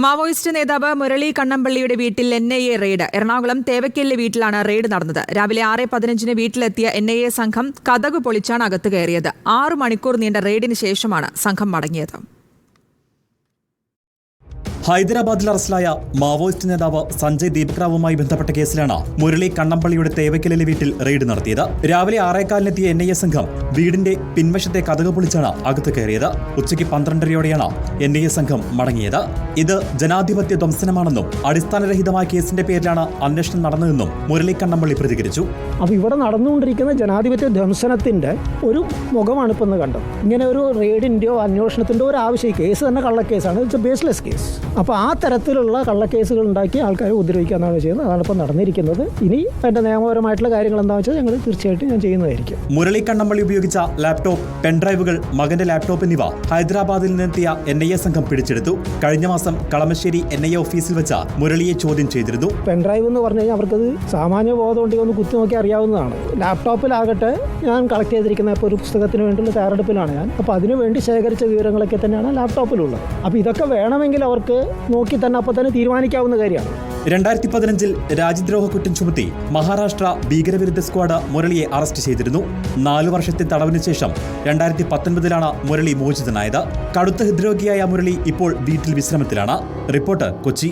Maoist നേതാവ് മുരളി കണ്ണമ്പള്ളിയുടെ വീട്ടിൽ NIA raid. Ernakulam തേവയ്ക്കലിലെ വീട്ടിലാണ് റെയ്ഡ് നടന്നത്. രാവിലെ 6:15 വീട്ടിലെത്തിയ NIA സംഘം കതക് പൊളിച്ചാണ് അകത്ത് കയറിയത്. 6 മണിക്കൂർ നീണ്ട റെയ്ഡിന് ശേഷമാണ് സംഘം മടങ്ങിയത്. ഹൈദരാബാദിൽ അറസ്റ്റിലായ മാവോയിസ്റ്റ് നേതാവ് സഞ്ജയ് ദീപക്റാവുമായി ബന്ധപ്പെട്ട കേസിലാണ് മുരളി കണ്ണമ്പള്ളിയുടെ തേവയ്ക്കലിലെ വീട്ടിൽ റെയ്ഡ് നടത്തിയത്. രാവിലെ 6:15 NIA സംഘം വീടിന്റെ പിൻവശത്തെ കതക് പൊളിച്ചാണ് അകത്ത് കയറിയത്. ഉച്ചയ്ക്ക് 12:30യോടെയാണ് NIA സംഘം മടങ്ങിയത്. ഇത് ജനാധിപത്യ ധ്വംസനമാണെന്നും അടിസ്ഥാനരഹിതമായ കേസിന്റെ പേരിലാണ് അന്വേഷണം നടന്നതെന്നും മുരളി കണ്ണമ്പള്ളി പ്രതികരിച്ചു. അപ്പോൾ ഇവിടെ നടന്നുകൊണ്ടിരിക്കുന്ന ജനാധിപത്യ ധ്വംസനത്തിന്റെ ഒരു മുഖമാണ് ഇപ്പോൾ കണ്ടത്. ഇങ്ങനെ ഒരു റെയ്ഡിന്റെയോ അന്വേഷണത്തിന്റെയോ ഒരു ആവശ്യം, കേസ് തന്നെ കള്ളക്കേസാണ്, ഇറ്റ്സ് എ ബേസ്ലെസ് കേസ്. അപ്പോൾ ആ തരത്തിലുള്ള കള്ളക്കേസുകൾ ഉണ്ടാക്കി ആൾക്കാരെ ഉപദ്രവിക്കുക എന്നാണ് ചെയ്യുന്നത്. അതാണ് ഇപ്പോൾ നടന്നിരിക്കുന്നത്. ഇനി അതിന്റെ നിയമപരമായിട്ടുള്ള കാര്യങ്ങൾ എന്താണെന്ന് വെച്ചാൽ ഞങ്ങൾ തീർച്ചയായിട്ടും ഞാൻ ചെയ്യുന്നതായിരിക്കും. മുരളി കണ്ണമ്പള്ളി ഉപയോഗിച്ച ലാപ്ടോപ്പ്, പെൻഡ്രൈവുകൾ, മകന്റെ ലാപ്ടോപ്പ് എന്നിവ ഹൈദരാബാദിൽ നിന്നെത്തിയ NIA സംഘം പിടിച്ചെടുത്തു. കഴിഞ്ഞ മാസം കളമശ്ശേരി NIA ഓഫീസിൽ വെച്ച മുരളിയെ ചോദ്യം ചെയ്തിരുന്നു. പെൻഡ്രൈവ് എന്ന് പറഞ്ഞു കഴിഞ്ഞാൽ അവർക്കത് സാമാന്യ ബോധം ഉണ്ടെങ്കിൽ ഒന്ന് കുത്തി നോക്കി അറിയാവുന്നതാണ്. ലാപ്ടോപ്പിലാകട്ടെ ഞാൻ കളക്ട് ചെയ്തിരിക്കുന്ന ഇപ്പോൾ ഒരു പുസ്തകത്തിന് വേണ്ടിയുള്ള തയ്യാറെടുപ്പിലാണ് ഞാൻ. അപ്പോൾ അതിനുവേണ്ടി ശേഖരിച്ച വിവരങ്ങളൊക്കെ തന്നെയാണ് ലാപ്ടോപ്പിലുള്ളത്. അപ്പോൾ ഇതൊക്കെ വേണമെങ്കിൽ അവർക്ക് നോക്കി തന്നെ അപ്പോൾ തന്നെ തീരുമാനിക്കാവുന്ന കാര്യമാണ്. 2015 രാജ്യദ്രോഹ കുറ്റം ചുമത്തി മഹാരാഷ്ട്ര ഭീകരവിരുദ്ധ സ്ക്വാഡ് മുരളിയെ അറസ്റ്റ് ചെയ്തിരുന്നു. 4 വർഷത്തെ തടവിന് ശേഷം 2019 മുരളി മോചിതനായത്. കടുത്ത ഹൃദ്രോഗിയായ മുരളി ഇപ്പോൾ വീട്ടിൽ വിശ്രമത്തിലാണ്. റിപ്പോർട്ടർ, കൊച്ചി.